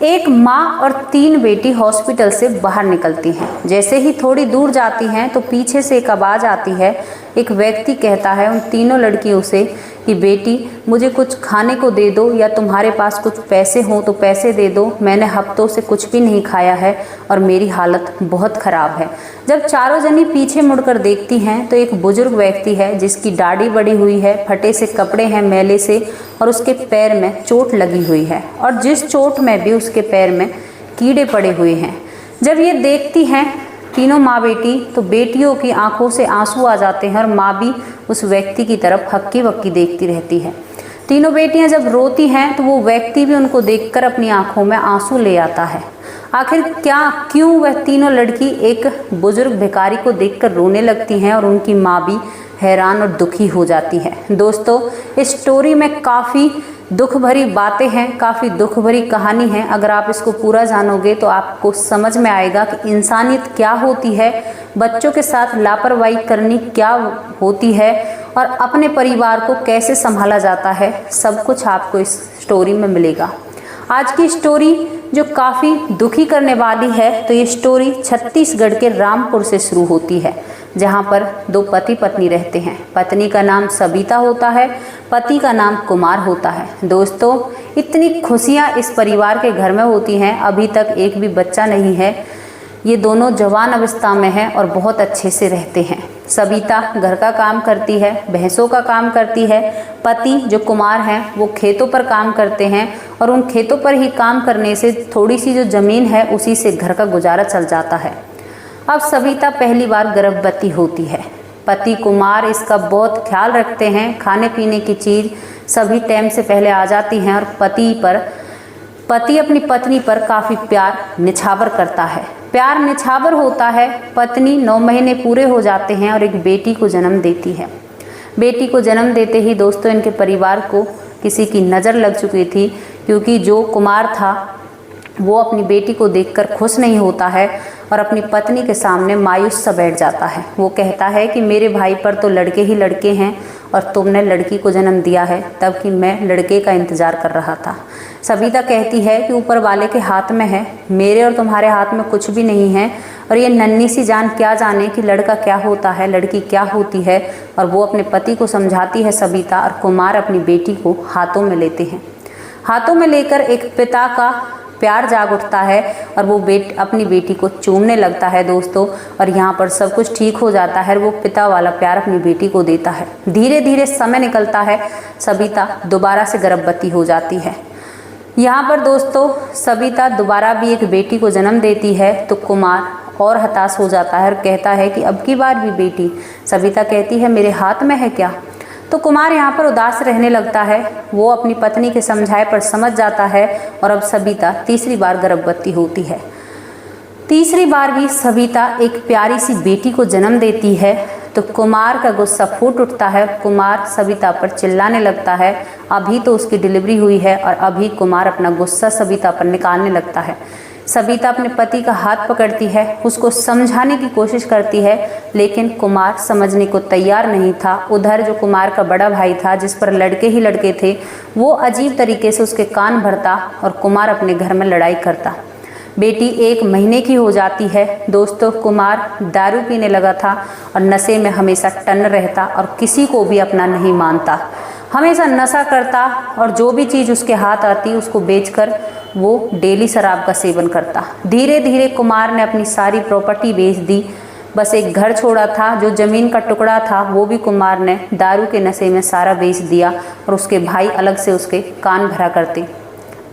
एक माँ और 3 बेटी हॉस्पिटल से बाहर निकलती हैं। जैसे ही थोड़ी दूर जाती हैं तो पीछे से एक आवाज़ आती है। एक व्यक्ति कहता है उन तीनों लड़कियों से कि बेटी मुझे कुछ खाने को दे दो, या तुम्हारे पास कुछ पैसे हों तो पैसे दे दो, मैंने हफ्तों से कुछ भी नहीं खाया है और मेरी हालत बहुत ख़राब है। जब चारों जनी पीछे मुड़कर देखती हैं तो एक बुजुर्ग व्यक्ति है जिसकी दाढ़ी बड़ी हुई है, फटे से कपड़े हैं मैले से, और उसके पैर में चोट लगी हुई है और जिस चोट में भी उसके पैर में कीड़े पड़े हुए हैं। जब ये देखती हैं तीनों माँ बेटी तो बेटियों की आंखों से आंसू आ जाते हैं और माँ भी उस व्यक्ति की तरफ हक्की बक्की देखती रहती है। तीनों बेटियां जब रोती हैं तो वो व्यक्ति भी उनको देखकर अपनी आंखों में आंसू ले आता है। आखिर क्यों वह तीनों लड़की एक बुजुर्ग भिखारी को देखकर रोने लगती हैं और उनकी माँ भी हैरान और दुखी हो जाती है। दोस्तों, इस स्टोरी में काफ़ी दुख भरी बातें हैं, काफ़ी दुख भरी कहानी है। अगर आप इसको पूरा जानोगे तो आपको समझ में आएगा कि इंसानियत क्या होती है, बच्चों के साथ लापरवाही करनी क्या होती है और अपने परिवार को कैसे संभाला जाता है। सब कुछ आपको इस स्टोरी में मिलेगा। आज की स्टोरी जो काफ़ी दुखी करने वाली है, तो ये स्टोरी छत्तीसगढ़ के रामपुर से शुरू होती है, जहाँ पर 2 पति पत्नी रहते हैं। पत्नी का नाम सबिता होता है, पति का नाम कुमार होता है। दोस्तों, इतनी खुशियाँ इस परिवार के घर में होती हैं, अभी तक एक भी बच्चा नहीं है। ये दोनों जवान अवस्था में हैं और बहुत अच्छे से रहते हैं। सबिता घर का काम करती है, भैंसों का काम करती है। पति जो कुमार हैं वो खेतों पर काम करते हैं और उन खेतों पर ही काम करने से थोड़ी सी जो ज़मीन है उसी से घर का गुजारा चल जाता है। अब सबिता पहली बार गर्भवती होती है। पति कुमार इसका बहुत ख्याल रखते हैं, खाने पीने की चीज़ सभी टाइम से पहले आ जाती हैं और पति अपनी पत्नी पर काफ़ी प्यार निछावर करता है। प्यार निछावर होता है। पत्नी 9 महीने पूरे हो जाते हैं और एक बेटी को जन्म देती है। बेटी को जन्म देते ही दोस्तों इनके परिवार को किसी की नज़र लग चुकी थी, क्योंकि जो कुमार था वो अपनी बेटी को देखकर खुश नहीं होता है और अपनी पत्नी के सामने मायूस सा बैठ जाता है। वो कहता है कि मेरे भाई पर तो लड़के ही लड़के हैं और तुमने लड़की को जन्म दिया है, तब कि मैं लड़के का इंतज़ार कर रहा था। सबिता कहती है कि ऊपर वाले के हाथ में है, मेरे और तुम्हारे हाथ में कुछ भी नहीं है, और ये नन्ही सी जान क्या जाने कि लड़का क्या होता है, लड़की क्या होती है। और वो अपने पति को समझाती है सबिता, और कुमार अपनी बेटी को हाथों में लेते हैं। हाथों में लेकर एक पिता का प्यार जाग उठता है और वो अपनी बेटी को चूमने लगता है दोस्तों, और यहाँ पर सब कुछ ठीक हो जाता है। वो पिता वाला प्यार अपनी बेटी को देता है। धीरे धीरे समय निकलता है, सबिता दोबारा से गर्भवती हो जाती है। यहाँ पर दोस्तों सबिता दोबारा भी एक बेटी को जन्म देती है तो कुमार और हताश हो जाता है और कहता है कि अब की बार भी बेटी। सबिता कहती है मेरे हाथ में है क्या। तो कुमार यहाँ पर उदास रहने लगता है। वो अपनी पत्नी के समझाए पर समझ जाता है और अब सबिता तीसरी बार गर्भवती होती है। तीसरी बार भी सबिता एक प्यारी सी बेटी को जन्म देती है तो कुमार का गुस्सा फूट उठता है। कुमार सबिता पर चिल्लाने लगता है, अभी तो उसकी डिलीवरी हुई है और अभी कुमार अपना गुस्सा सबिता पर निकालने लगता है। सबिता अपने पति का हाथ पकड़ती है, उसको समझाने की कोशिश करती है, लेकिन कुमार समझने को तैयार नहीं था। उधर जो कुमार का बड़ा भाई था जिस पर लड़के ही लड़के थे, वो अजीब तरीके से उसके कान भरता और कुमार अपने घर में लड़ाई करता। बेटी 1 महीने की हो जाती है। दोस्तों कुमार दारू पीने लगा था और नशे में हमेशा टन्न रहता और किसी को भी अपना नहीं मानता। हमेशा नशा करता और जो भी चीज़ उसके हाथ आती उसको बेचकर वो डेली शराब का सेवन करता। धीरे धीरे कुमार ने अपनी सारी प्रॉपर्टी बेच दी। बस एक घर छोड़ा था, जो ज़मीन का टुकड़ा था वो भी कुमार ने दारू के नशे में सारा बेच दिया और उसके भाई अलग से उसके कान भरा करते।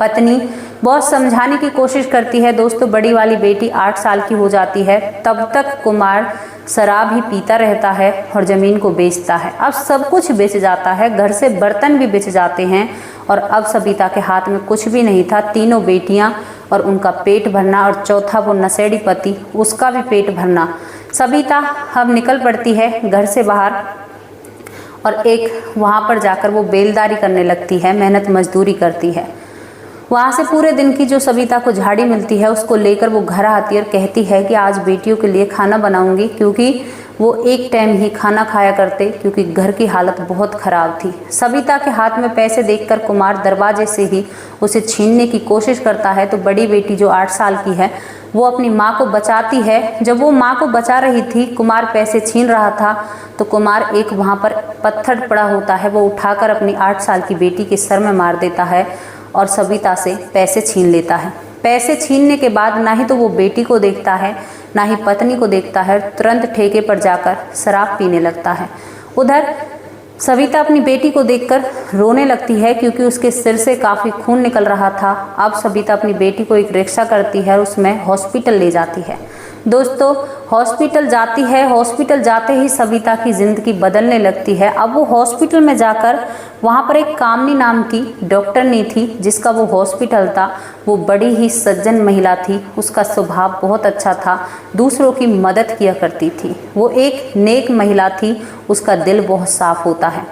पत्नी बहुत समझाने की कोशिश करती है। दोस्तों बड़ी वाली बेटी 8 साल की हो जाती है, तब तक कुमार शराब ही पीता रहता है और ज़मीन को बेचता है। अब सब कुछ बेच जाता है, घर से बर्तन भी बेच जाते हैं और अब सबिता के हाथ में कुछ भी नहीं था। तीनों बेटियां और उनका पेट भरना और चौथा वो नशेड़ी पति, उसका भी पेट भरना। सबिता अब निकल पड़ती है घर से बाहर और एक वहाँ पर जाकर वो बेलदारी करने लगती है, मेहनत मजदूरी करती है। वहाँ से पूरे दिन की जो सबिता को झाड़ी मिलती है उसको लेकर वो घर आती है और कहती है कि आज बेटियों के लिए खाना बनाऊंगी, क्योंकि वो एक टाइम ही खाना खाया करते क्योंकि घर की हालत बहुत ख़राब थी। सविता के हाथ में पैसे देखकर कुमार दरवाजे से ही उसे छीनने की कोशिश करता है तो बड़ी बेटी जो 8 साल की है वो अपनी माँ को बचाती है। जब वो माँ को बचा रही थी, कुमार पैसे छीन रहा था, तो कुमार एक वहाँ पर पत्थर पड़ा होता है वो उठाकर अपनी 8 साल की बेटी के सर में मार देता है और सविता से पैसे छीन लेता है। पैसे छीनने के बाद ना ही तो वो बेटी को देखता है ना ही पत्नी को देखता है, तुरंत ठेके पर जाकर शराब पीने लगता है। उधर सविता अपनी बेटी को देखकर रोने लगती है क्योंकि उसके सिर से काफ़ी खून निकल रहा था। अब सविता अपनी बेटी को एक रिक्शा करती है और उसमें हॉस्पिटल ले जाती है। दोस्तों, हॉस्पिटल जाती है, हॉस्पिटल जाते ही सविता की ज़िंदगी बदलने लगती है। अब वो हॉस्पिटल में जाकर वहाँ पर एक कामनी नाम की डॉक्टरनी थी जिसका वो हॉस्पिटल था। वो बड़ी ही सज्जन महिला थी, उसका स्वभाव बहुत अच्छा था, दूसरों की मदद किया करती थी। वो एक नेक महिला थी, उसका दिल बहुत साफ होता है।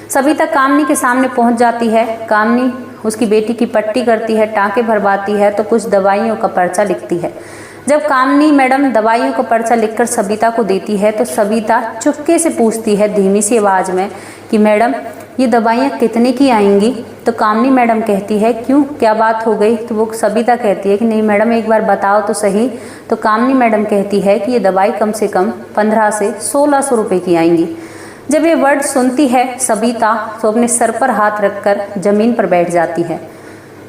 सविता कामनी के सामने पहुँच जाती है। कामनी उसकी बेटी की पट्टी करती है, टाँके भरवाती है तो कुछ दवाइयों का पर्चा लिखती है। जब कामनी मैडम दवाइयों का पर्चा लिखकर सविता को देती है तो सविता चुपके से पूछती है धीमी सी आवाज़ में कि मैडम ये दवाइयाँ कितने की आएंगी? तो कामनी मैडम कहती है क्यों, क्या बात हो गई? तो वो सविता कहती है कि नहीं मैडम एक बार बताओ तो सही। तो कामनी मैडम कहती है कि ये दवाई कम से कम 1500 से 1600 रुपये की आएंगी। जब ये वर्ड सुनती है सविता तो अपने सर पर हाथ रखकर ज़मीन पर बैठ जाती है।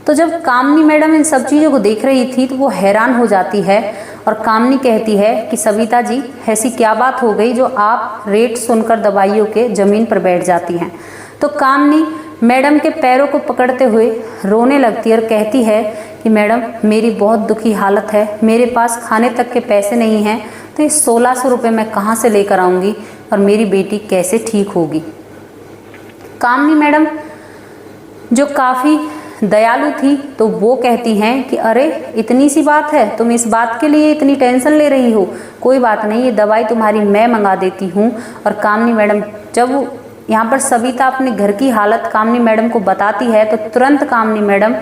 तो जब कामनी मैडम इन सब चीज़ों को देख रही थी तो वो हैरान हो जाती है और कामनी कहती है कि सविता जी ऐसी क्या बात हो गई जो आप रेट सुनकर दवाइयों के ज़मीन पर बैठ जाती हैं? तो कामनी मैडम के पैरों को पकड़ते हुए रोने लगती है और कहती है कि मैडम मेरी बहुत दुखी हालत है, मेरे पास खाने तक के पैसे नहीं हैं, तो ये 1600 रुपये मैं कहाँ से लेकर आऊँगी और मेरी बेटी कैसे ठीक होगी? कामनी मैडम जो काफ़ी दयालु थी तो वो कहती हैं कि अरे इतनी सी बात है, तुम इस बात के लिए इतनी टेंशन ले रही हो, कोई बात नहीं, ये दवाई तुम्हारी मैं मंगा देती हूँ। और कामनी मैडम जब यहाँ पर सविता अपने घर की हालत कामनी मैडम को बताती है तो तुरंत कामनी मैडम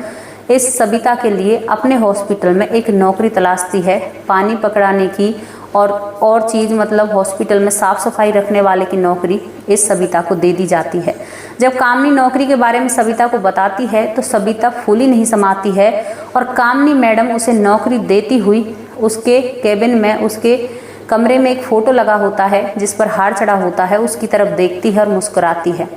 इस सविता के लिए अपने हॉस्पिटल में एक नौकरी तलाशती है, पानी पकड़ाने की और चीज़ मतलब हॉस्पिटल में साफ़ सफाई रखने वाले की नौकरी इस सविता को दे दी जाती है। जब कामनी नौकरी के बारे में सविता को बताती है तो सविता फूली नहीं समाती है और कामनी मैडम उसे नौकरी देती हुई उसके केबिन में, उसके कमरे में एक फ़ोटो लगा होता है जिस पर हार चढ़ा होता है, उसकी तरफ देखती है और मुस्कुराती है।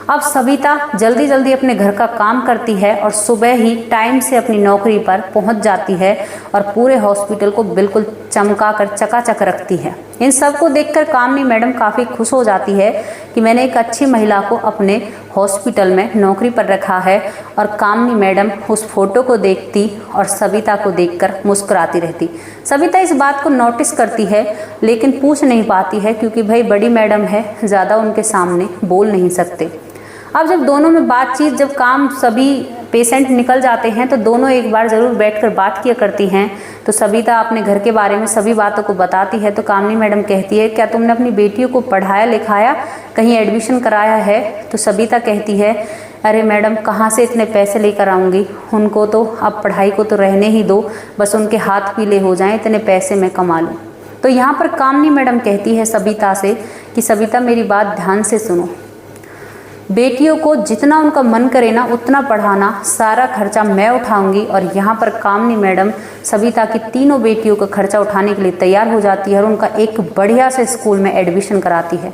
अब सविता जल्दी जल्दी अपने घर का काम करती है और सुबह ही टाइम से अपनी नौकरी पर पहुंच जाती है और पूरे हॉस्पिटल को बिल्कुल चमका कर चकाचक रखती है। इन सब को देखकर कामनी मैडम काफ़ी खुश हो जाती है कि मैंने एक अच्छी महिला को अपने हॉस्पिटल में नौकरी पर रखा है। और कामनी मैडम उस फोटो को देखती और सविता को देखकर मुस्कुराती रहती। सविता इस बात को नोटिस करती है लेकिन पूछ नहीं पाती है क्योंकि भाई बड़ी मैडम है, ज़्यादा उनके सामने बोल नहीं सकते। अब जब दोनों में बातचीत, जब काम सभी पेशेंट निकल जाते हैं तो दोनों एक बार ज़रूर बैठकर बात किया करती हैं। तो सविता अपने घर के बारे में सभी बातों को बताती है। तो कामनी मैडम कहती है क्या तुमने अपनी बेटियों को पढ़ाया लिखाया, कहीं एडमिशन कराया है? तो सविता कहती है अरे मैडम कहाँ से इतने पैसे लेकर आऊँगी, उनको तो अब पढ़ाई को तो रहने ही दो, बस उनके हाथ पीले हो जाएं, इतने पैसे मैं कमा लूँ। तो यहाँ पर कामनी मैडम कहती है सविता से कि सविता मेरी बात ध्यान से सुनो, बेटियों को जितना उनका मन करे ना उतना पढ़ाना, सारा खर्चा मैं उठाऊंगी। और यहाँ पर कामनी मैडम सविता की तीनों बेटियों का खर्चा उठाने के लिए तैयार हो जाती है और उनका एक बढ़िया से स्कूल में एडमिशन कराती है।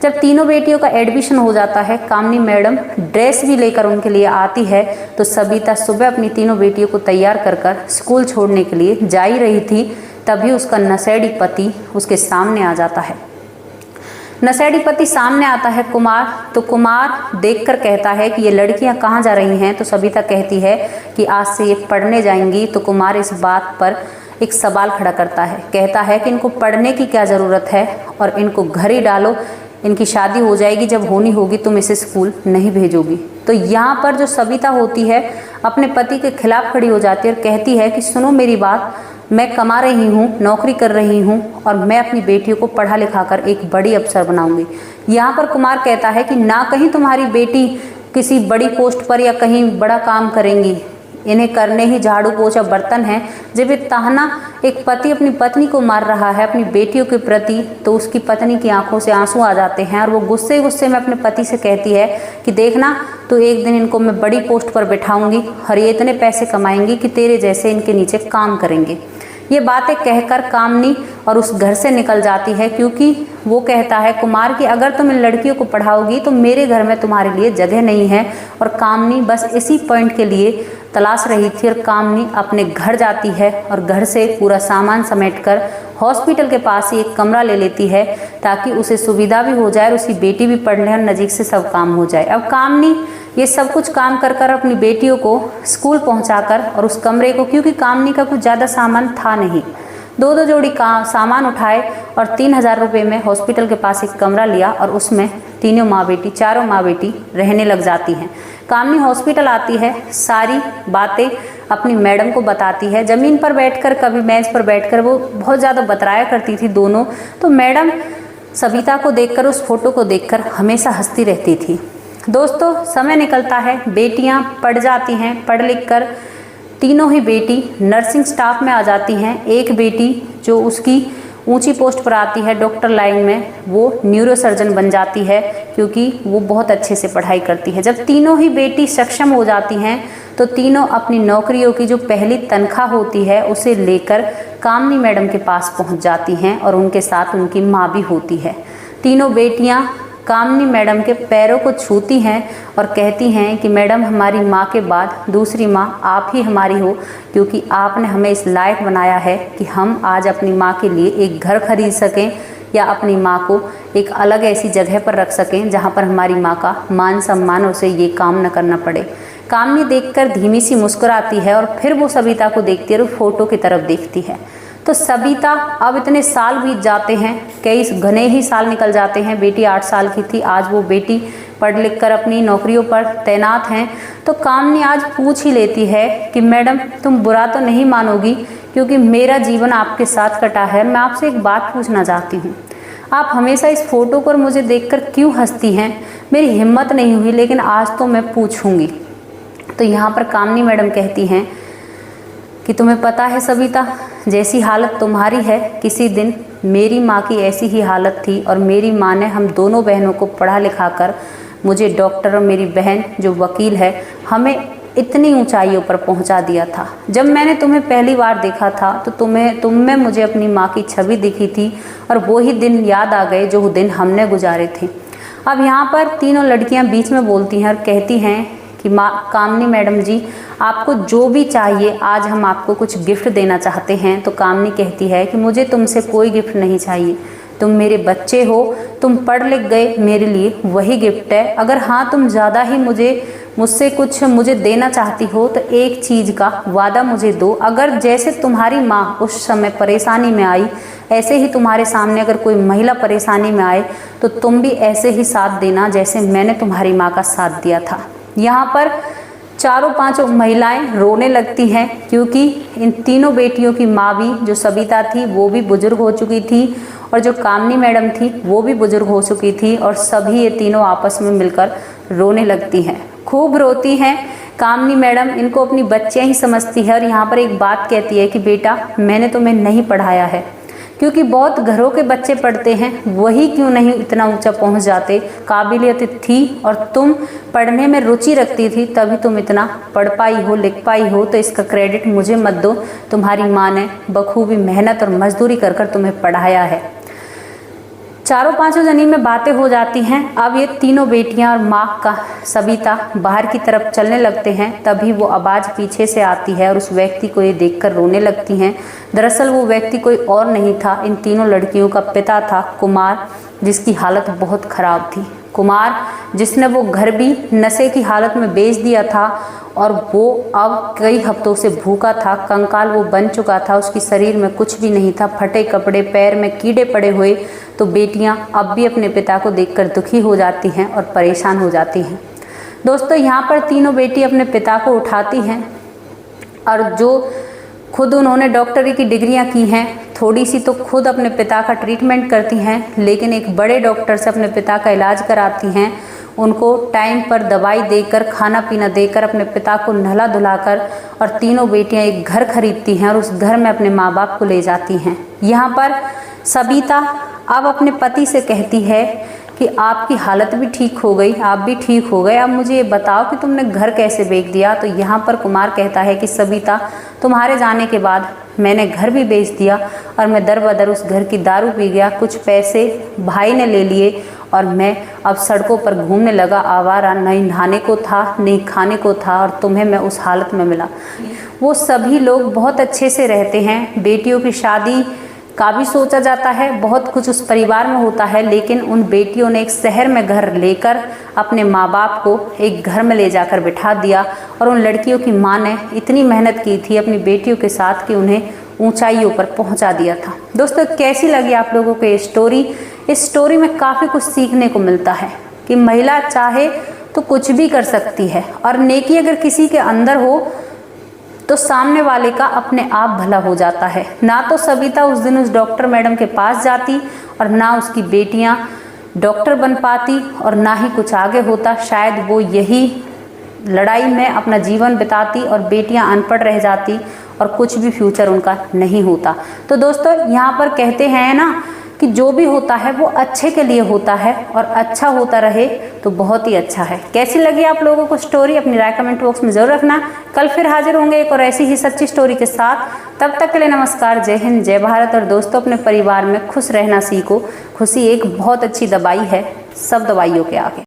जब तीनों बेटियों का एडमिशन हो जाता है, कामनी मैडम ड्रेस भी लेकर उनके लिए आती है। तो सविता सुबह अपनी तीनों बेटियों को तैयार कर कर स्कूल छोड़ने के लिए जा ही रही थी, तभी उसका नशेड़ी पति उसके सामने आ जाता है। नशेड़ी पति सामने आता है कुमार। तो कुमार देखकर कहता है कि ये लड़कियां कहाँ जा रही हैं? तो सविता कहती है कि आज से ये पढ़ने जाएंगी। तो कुमार इस बात पर एक सवाल खड़ा करता है, कहता है कि इनको पढ़ने की क्या ज़रूरत है और इनको घर ही डालो, इनकी शादी हो जाएगी, जब होनी होगी तुम इसे स्कूल नहीं भेजोगी। तो यहाँ पर जो सविता होती है अपने पति के खिलाफ खड़ी हो जाती है और कहती है कि सुनो मेरी बात, मैं कमा रही हूँ, नौकरी कर रही हूँ और मैं अपनी बेटियों को पढ़ा लिखा कर एक बड़ी अफसर बनाऊंगी। यहाँ पर कुमार कहता है कि ना कहीं तुम्हारी बेटी किसी बड़ी पोस्ट पर या कहीं बड़ा काम करेंगी, इन्हें करने ही झाड़ू पोछा बर्तन है। जब ये ताहना एक पति अपनी पत्नी को मार रहा है अपनी बेटियों के प्रति, तो उसकी पत्नी की आंखों से आंसू आ जाते हैं और वो गुस्से गुस्से में अपने पति से कहती है कि देखना, तो एक दिन इनको मैं बड़ी पोस्ट पर बैठाऊंगी और ये इतने पैसे कमाएंगी कि तेरे जैसे इनके नीचे काम करेंगे। ये बातें कहकर कामनी और उस घर से निकल जाती है, क्योंकि वो कहता है कुमार कि अगर तुम इन लड़कियों को पढ़ाओगी तो मेरे घर में तुम्हारे लिए जगह नहीं है। और कामनी बस इसी पॉइंट के लिए तलाश रही थी और कामनी अपने घर जाती है और घर से पूरा सामान समेटकर हॉस्पिटल के पास ही एक कमरा ले लेती है ताकि उसे सुविधा भी हो जाए और उसकी बेटी भी पढ़ ले और नज़दीक से सब काम हो जाए। अब कामनी ये सब कुछ काम कर कर अपनी बेटियों को स्कूल पहुंचाकर और उस कमरे को, क्योंकि कामनी का कुछ ज़्यादा सामान था नहीं, दो जोड़ी का सामान उठाए और 3000 रुपये में हॉस्पिटल के पास एक कमरा लिया और उसमें चारों माँ बेटी रहने लग जाती हैं। कामनी हॉस्पिटल आती है, सारी बातें अपनी मैडम को बताती है। ज़मीन पर बैठकर, कभी मेज पर बैठकर वो बहुत ज़्यादा बतराया करती थी दोनों। तो मैडम सविता को देखकर, उस फोटो को देखकर हमेशा हंसती रहती थी। दोस्तों, समय निकलता है, बेटियां पढ़ जाती हैं, पढ़ लिख कर तीनों ही बेटी नर्सिंग स्टाफ में आ जाती हैं। एक बेटी जो उसकी ऊंची पोस्ट पर आती है डॉक्टर लाइन में, वो न्यूरोसर्जन बन जाती है क्योंकि वो बहुत अच्छे से पढ़ाई करती है। जब तीनों ही बेटी सक्षम हो जाती हैं तो तीनों अपनी नौकरियों की जो पहली तनख्वाह होती है उसे लेकर कामनी मैडम के पास पहुंच जाती हैं और उनके साथ उनकी माँ भी होती है। तीनों बेटियां कामनी मैडम के पैरों को छूती हैं और कहती हैं कि मैडम, हमारी माँ के बाद दूसरी माँ आप ही हमारी हो, क्योंकि आपने हमें इस लायक बनाया है कि हम आज अपनी माँ के लिए एक घर खरीद सकें या अपनी माँ को एक अलग ऐसी जगह पर रख सकें जहाँ पर हमारी माँ का मान सम्मान, उसे ये काम न करना पड़े। कामनी देखकर धीमी सी मुस्कुराती है और फिर वो सविता को देखती है और फोटो की तरफ देखती है। तो सविता, अब इतने साल बीत जाते हैं, कई घने ही साल निकल जाते हैं। बेटी 8 साल की थी, आज वो बेटी पढ़ लिख कर अपनी नौकरियों पर तैनात हैं। तो कामनी आज पूछ ही लेती है कि मैडम, तुम बुरा तो नहीं मानोगी, क्योंकि मेरा जीवन आपके साथ कटा है। मैं आपसे एक बात पूछना चाहती हूँ, आप हमेशा इस फोटो पर मुझे देखकर क्यों हंसती हैं? मेरी हिम्मत नहीं हुई, लेकिन आज तो मैं पूछूंगी। तो यहाँ पर कामनी मैडम कहती हैं कि तुम्हें पता है सविता, जैसी हालत तुम्हारी है, किसी दिन मेरी माँ की ऐसी ही हालत थी और मेरी माँ ने हम दोनों बहनों को पढ़ा लिखा कर मुझे डॉक्टर और मेरी बहन जो वकील है, हमें इतनी ऊंचाइयों पर पहुंचा दिया था। जब मैंने तुम्हें पहली बार देखा था तो तुम में मुझे अपनी माँ की छवि दिखी थी और वो ही दिन याद आ गए जो दिन हमने गुजारे थे। अब यहाँ पर तीनों लड़कियाँ बीच में बोलती हैं और कहती हैं कि कामनी मैडम जी, आपको जो भी चाहिए, आज हम आपको कुछ गिफ्ट देना चाहते हैं। तो कामनी कहती है कि मुझे तुमसे कोई गिफ्ट नहीं चाहिए, तुम मेरे बच्चे हो, तुम पढ़ लिख गए, मेरे लिए वही गिफ्ट है। अगर हाँ तुम ज़्यादा ही मुझसे कुछ मुझे देना चाहती हो तो एक चीज़ का वादा मुझे दो, अगर जैसे तुम्हारी माँ उस समय परेशानी में आई, ऐसे ही तुम्हारे सामने अगर कोई महिला परेशानी में आए तो तुम भी ऐसे ही साथ देना जैसे मैंने तुम्हारी माँ का साथ दिया था। यहाँ पर चारों पांचों महिलाएं रोने लगती हैं, क्योंकि इन तीनों बेटियों की माँ भी, जो सविता थी वो भी बुजुर्ग हो चुकी थी और जो कामनी मैडम थी वो भी बुजुर्ग हो चुकी थी और सभी ये तीनों आपस में मिलकर रोने लगती हैं, खूब रोती हैं। कामनी मैडम इनको अपनी बच्चियाँ ही समझती है और यहाँ पर एक बात कहती है कि बेटा, मैंने तुम्हें नहीं पढ़ाया है, क्योंकि बहुत घरों के बच्चे पढ़ते हैं, वही क्यों नहीं इतना ऊंचा पहुंच जाते। काबिलियत थी और तुम पढ़ने में रुचि रखती थी, तभी तुम इतना पढ़ पाई हो, लिख पाई हो। तो इसका क्रेडिट मुझे मत दो, तुम्हारी माँ ने बखूबी मेहनत और मजदूरी कर कर तुम्हें पढ़ाया है। चारों पांचों जनी में बातें हो जाती हैं। अब ये तीनों बेटियां और माँ का सविता बाहर की तरफ चलने लगते हैं, तभी वो आवाज़ पीछे से आती है और उस व्यक्ति को ये देखकर रोने लगती हैं। दरअसल वो व्यक्ति कोई और नहीं था, इन तीनों लड़कियों का पिता था, कुमार, जिसकी हालत बहुत ख़राब थी। कुमार जिसने वो घर भी नशे की हालत में बेच दिया था और वो अब कई हफ्तों से भूखा था, कंकाल वो बन चुका था, उसकी शरीर में कुछ भी नहीं था, फटे कपड़े, पैर में कीड़े पड़े हुए। तो बेटियां अब भी अपने पिता को देखकर दुखी हो जाती हैं और परेशान हो जाती हैं। दोस्तों, यहाँ पर तीनों बेटी अपने पिता को उठाती हैं और जो खुद उन्होंने डॉक्टरी की डिग्रियां की हैं, थोड़ी सी तो खुद अपने पिता का ट्रीटमेंट करती हैं, लेकिन एक बड़े डॉक्टर से अपने पिता का इलाज कराती हैं। उनको टाइम पर दवाई देकर, खाना पीना देकर, अपने पिता को नहला धुलाकर और तीनों बेटियां एक घर खरीदती हैं और उस घर में अपने माँ बाप को ले जाती हैं। यहाँ पर सबिता अब अपने पति से कहती है कि आपकी हालत भी ठीक हो गई, आप भी ठीक हो गए, अब मुझे ये बताओ कि तुमने घर कैसे बेच दिया। तो यहाँ पर कुमार कहता है कि सबिता, तुम्हारे जाने के बाद मैंने घर भी बेच दिया और मैं दर बदर उस घर की दारू पी गया, कुछ पैसे भाई ने ले लिए और मैं अब सड़कों पर घूमने लगा आवारा, नहीं नहाने को था, नहीं खाने को था और तुम्हें मैं उस हालत में मिला। वो सभी लोग बहुत अच्छे से रहते हैं, बेटियों की शादी का भी सोचा जाता है, बहुत कुछ उस परिवार में होता है, लेकिन उन बेटियों ने एक शहर में घर लेकर अपने माँ बाप को एक घर में ले जाकर बिठा दिया और उन लड़कियों की माँ ने इतनी मेहनत की थी अपनी बेटियों के साथ कि उन्हें ऊंचाइयों पर पहुंचा दिया था। दोस्तों, कैसी लगी आप लोगों को ये स्टोरी? इस स्टोरी में काफ़ी कुछ सीखने को मिलता है कि महिला चाहे तो कुछ भी कर सकती है और नेकी अगर किसी के अंदर हो तो सामने वाले का अपने आप भला हो जाता है। ना तो सबिता उस दिन उस डॉक्टर मैडम के पास जाती और ना उसकी बेटियां डॉक्टर बन पाती और ना ही कुछ आगे होता। शायद वो यही लड़ाई में अपना जीवन बिताती और बेटियां अनपढ़ रह जाती और कुछ भी फ्यूचर उनका नहीं होता। तो दोस्तों, यहाँ पर कहते हैं ना कि जो भी होता है वो अच्छे के लिए होता है और अच्छा होता रहे तो बहुत ही अच्छा है। कैसी लगी आप लोगों को स्टोरी? अपनी राय कमेंट बॉक्स में जरूर रखना। कल फिर हाजिर होंगे एक और ऐसी ही सच्ची स्टोरी के साथ। तब तक के लिए नमस्कार, जय हिंद, जय भारत। और दोस्तों, अपने परिवार में खुश रहना सीखो। खुशी एक बहुत अच्छी दवाई है सब दवाइयों के आगे।